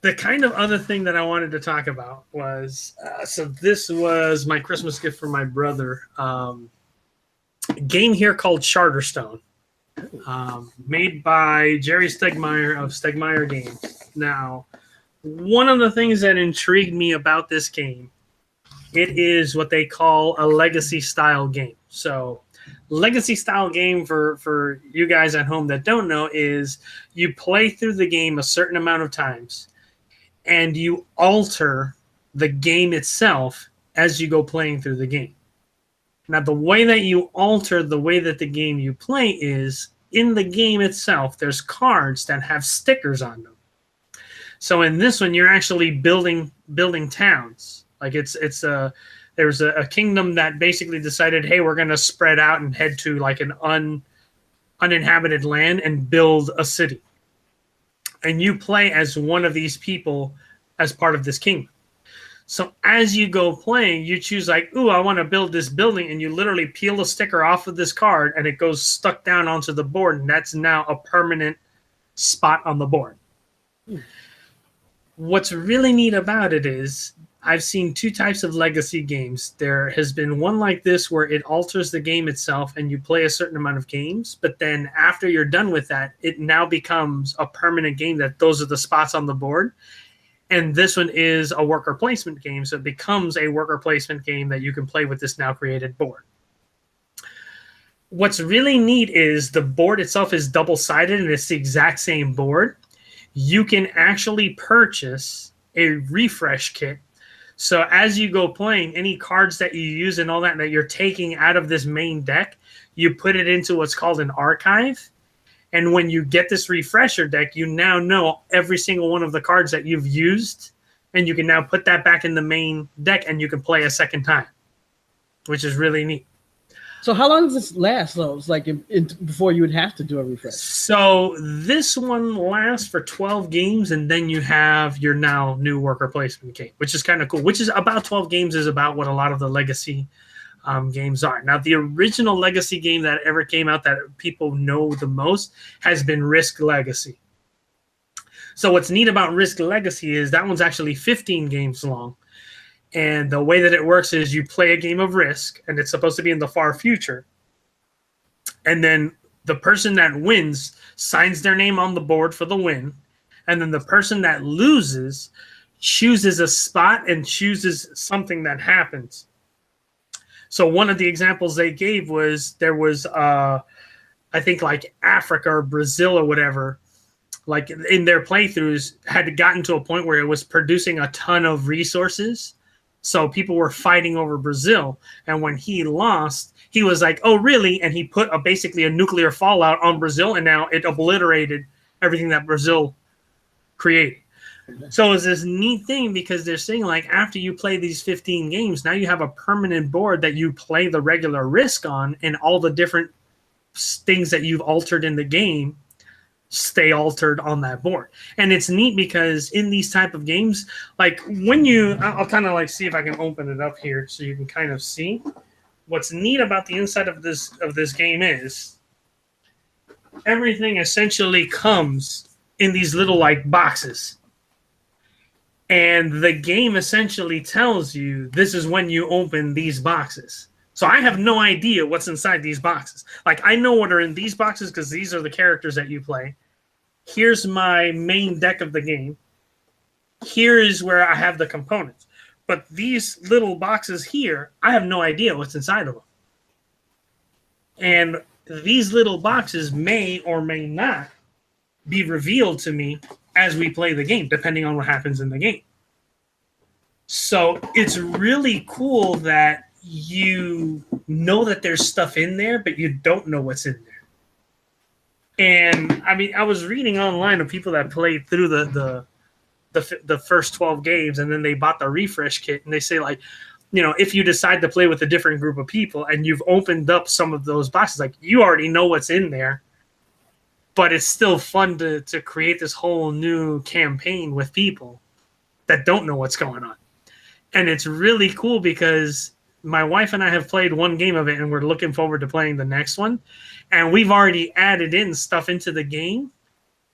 The kind of other thing that I wanted to talk about was so this was my Christmas gift for my brother. A game here called Charterstone, made by Jamey Stegmaier of Stegmaier Games. Now, one of the things that intrigued me about this game, it is what they call a legacy style game. So, legacy style game for you guys at home that don't know is you play through the game a certain amount of times and you alter the game itself as you go playing through the game. Now, the way that you alter the way that the game you play is in the game itself, there's cards that have stickers on them. So in this one, you're actually building towns. Like there's a kingdom that basically decided, hey, we're going to spread out and head to like an uninhabited land and build a city. And you play as one of these people as part of this kingdom. So as you go playing, you choose like, ooh, I want to build this building, and you literally peel a sticker off of this card, and it goes stuck down onto the board, and that's now a permanent spot on the board. What's really neat about it is I've seen two types of legacy games. There has been one like this where it alters the game itself and you play a certain amount of games, but then after you're done with that, it now becomes a permanent game that those are the spots on the board. And this one is a worker placement game, so it becomes a worker placement game that you can play with this now created board. What's really neat is the board itself is double-sided and it's the exact same board. You can actually purchase a refresh kit. So as you go playing, any cards that you use and all that you're taking out of this main deck, you put it into what's called an archive. And when you get this refresher deck, you now know every single one of the cards that you've used, and you can now put that back in the main deck and you can play a second time, which is really neat. So how long does this last, though? It's like before you would have to do a refresh. So this one lasts for 12 games, and then you have your now new worker placement game, which is kind of cool. Which is about 12 games is about what a lot of the legacy games are. Now, the original legacy game that ever came out that people know the most has been Risk Legacy. So what's neat about Risk Legacy is that one's actually 15 games long. And the way that it works is you play a game of Risk, and it's supposed to be in the far future. And then the person that wins signs their name on the board for the win. And then the person that loses chooses a spot and chooses something that happens. So one of the examples they gave was there was, I think, like Africa or Brazil or whatever, like in their playthroughs had gotten to a point where it was producing a ton of resources. So people were fighting over Brazil. And when he lost, he was like, oh, really? And he put basically a nuclear fallout on Brazil, and now it obliterated everything that Brazil created. So it's this neat thing because they're saying, like, after you play these 15 games, now you have a permanent board that you play the regular Risk on, and all the different things that you've altered in the game stay altered on that board. And it's neat because in these type of games, like when I'll kind of like see if I can open it up here so you can kind of see. What's neat about the inside of this game is everything essentially comes in these little like boxes. And the game essentially tells you this is when you open these boxes. So I have no idea what's inside these boxes. Like, I know what are in these boxes because these are the characters that you play. Here's my main deck of the game. Here is where I have the components. But these little boxes here, I have no idea what's inside of them. And these little boxes may or may not be revealed to me as we play the game, depending on what happens in the game. So it's really cool that you know that there's stuff in there, but you don't know what's in there. And I mean, I was reading online of people that played through the first 12 games, and then they bought the refresh kit, and they say, like, you know, if you decide to play with a different group of people and you've opened up some of those boxes, like, you already know what's in there, but it's still fun to create this whole new campaign with people that don't know what's going on. And it's really cool because my wife and I have played one game of it, and we're looking forward to playing the next one. And we've already added in stuff into the game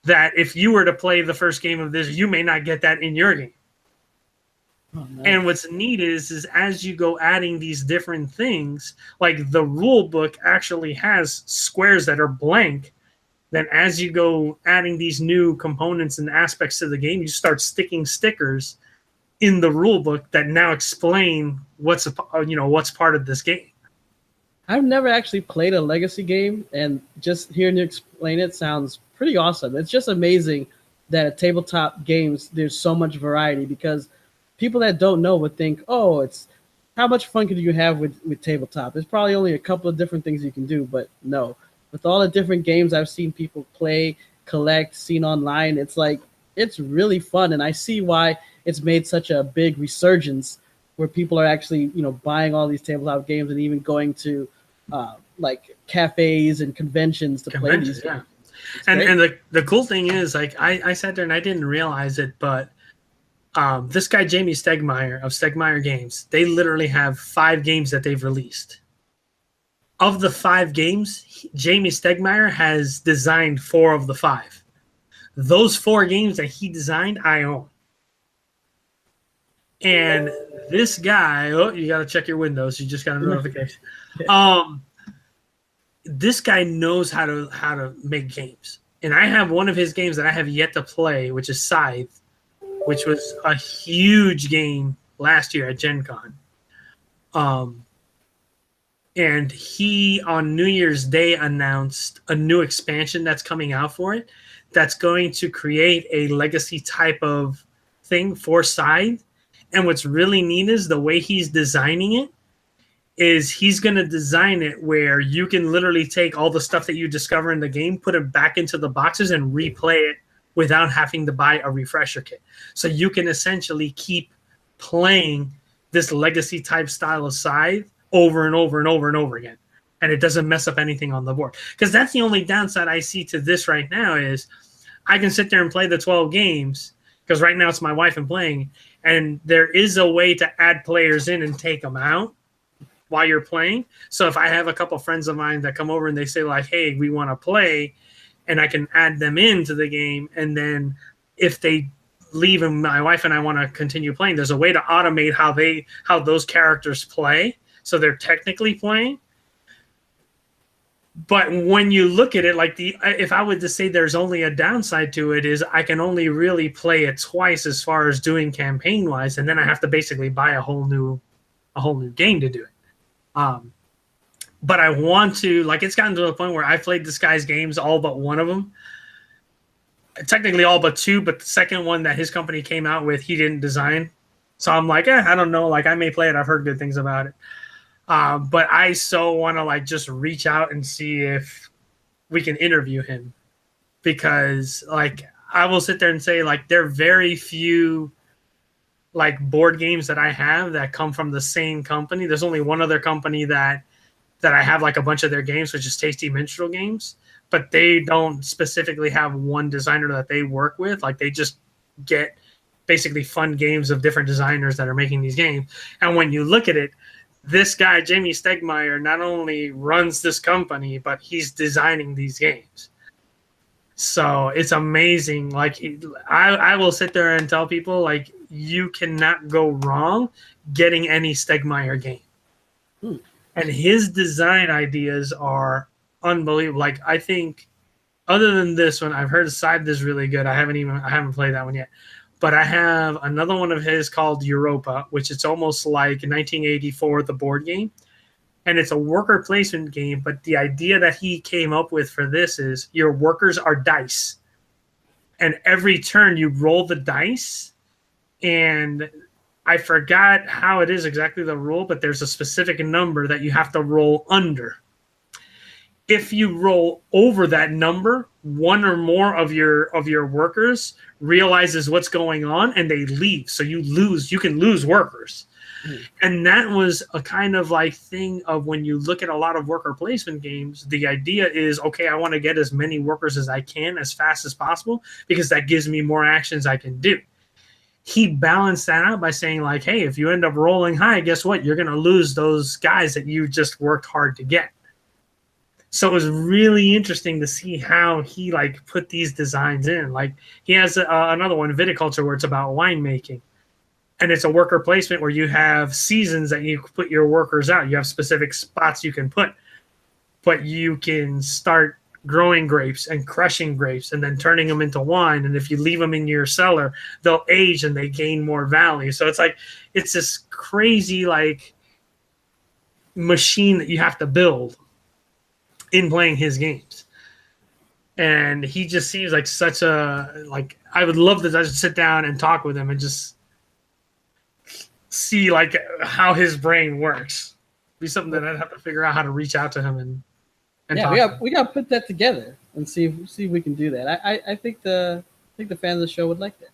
that if you were to play the first game of this, you may not get that in your game. Oh, nice. And what's neat is as you go adding these different things, like the rule book actually has squares that are blank. Then as you go adding these new components and aspects to the game, you start sticking stickers in the rule book that now explain what's part of this game. I've never actually played a Legacy game, and just hearing you explain it sounds pretty awesome. It's just amazing that at tabletop games there's so much variety, because people that don't know would think, oh, it's how much fun could you have with tabletop? There's probably only a couple of different things you can do, but no. With all the different games I've seen people play, collect, seen online, it's like, it's really fun, and I see why it's made such a big resurgence where people are actually, buying all these tabletop games and even going to like cafes and conventions to play these games. Yeah. And the cool thing is, like, I sat there and I didn't realize it, but this guy Jamey Stegmaier of Stegmaier Games, they literally have 5 games that they've released. Of the 5 games, Jamey Stegmaier has designed 4 of the 5. Those 4 games that he designed, I own. And this guy, you got to check your Windows. You just got a notification. This guy knows how to make games. And I have one of his games that I have yet to play, which is Scythe, which was a huge game last year at Gen Con. And he, on New Year's Day, announced a new expansion that's coming out for it that's going to create a legacy type of thing for Scythe. And what's really neat is the way he's designing it is he's going to design it where you can literally take all the stuff that you discover in the game, put it back into the boxes, and replay it without having to buy a refresher kit. So you can essentially keep playing this legacy type style of Scythe over and over and over and over again. And it doesn't mess up anything on the board. Because that's the only downside I see to this right now is I can sit there and play the 12 games, because right now it's my wife and playing, and there is a way to add players in and take them out while you're playing. So if I have a couple friends of mine that come over and they say, like, hey, we want to play, and I can add them into the game, and then if they leave and my wife and I want to continue playing, there's a way to automate how those characters play, so they're technically playing. But when you look at it, like, if I would to say there's only a downside to it, is I can only really play it twice as far as doing campaign wise, and then I have to basically buy a whole new game to do it. But I want to, like, it's gotten to the point where I've played this guy's games, all but one of them. Technically all but 2, but the second one that his company came out with, he didn't design. So I'm like, I don't know, like, I may play it. I've heard good things about it. But I so want to, like, just reach out and see if we can interview him, because, like, I will sit there and say, like, there are very few, like, board games that I have that come from the same company. There's only one other company that I have, like, a bunch of their games, which is Tasty Minstrel Games, but they don't specifically have one designer that they work with. Like, they just get basically fun games of different designers that are making these games. And when you look at it, this guy, Jamey Stegmaier, not only runs this company, but he's designing these games. So it's amazing. Like, I will sit there and tell people, like, you cannot go wrong getting any Stegmaier game. And his design ideas are unbelievable. Like, I think, other than this one, I've heard Scythe is really good. I haven't played that one yet. But I have another one of his called Europa, which it's almost like 1984, the board game. And it's a worker placement game, but the idea that he came up with for this is your workers are dice. And every turn you roll the dice, and I forgot how it is exactly the rule, but there's a specific number that you have to roll under. If you roll over that number, one or more of your workers realizes what's going on and they leave. So you can lose workers. And that was a kind of like thing of when you look at a lot of worker placement games, the idea is, okay, I want to get as many workers as I can as fast as possible, because that gives me more actions I can do. He balanced that out by saying, like, hey, if you end up rolling high, guess what? You're going to lose those guys that you just worked hard to get. So it was really interesting to see how he like put these designs in. Like he has another one, viticulture, where it's about winemaking. And it's a worker placement where you have seasons that you put your workers out. You have specific spots you can put, but you can start growing grapes and crushing grapes and then turning them into wine. And if you leave them in your cellar, they'll age and they gain more value. So it's like, it's this crazy like machine that you have to build in playing his games. And he just seems like such a, like, I would love to just sit down and talk with him and just see like how his brain works. Be something that I'd have to figure out how to reach out to him and yeah, we got to put that together and see if we can do that. I think the fans of the show would like that.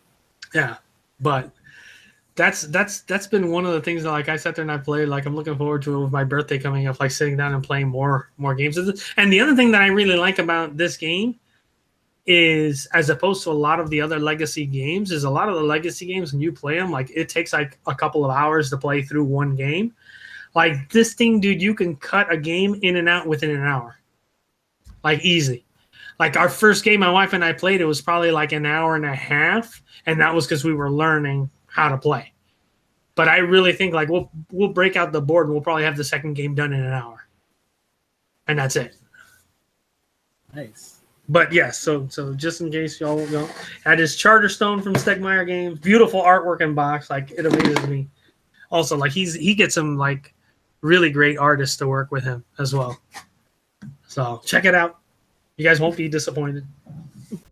Yeah, but that's been one of the things that like I sat there and I played. Like I'm looking forward to it with my birthday coming up. Like sitting down and playing more games. And the other thing that I really like about this game is, as opposed to a lot of the other legacy games, is a lot of the legacy games when you play them, like it takes like a couple of hours to play through one game. Like this thing, dude, you can cut a game in and out within an hour, like easy. Like our first game my wife and I played, it was probably like an hour and a half, and that was because we were learning how to play. But I really think like we'll break out the board and we'll probably have the second game done in an hour, and that's it. Nice. But yes, so just in case y'all don't, that is Charterstone from Stegmaier Games. Beautiful artwork and box. Like it amazes me. Also, like he gets some like really great artists to work with him as well. So check it out. You guys won't be disappointed.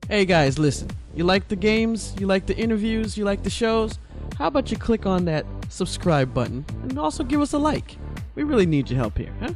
Hey guys, listen. You like the games? You like the interviews? You like the shows? How about you click on that subscribe button and also give us a like? We really need your help here, huh?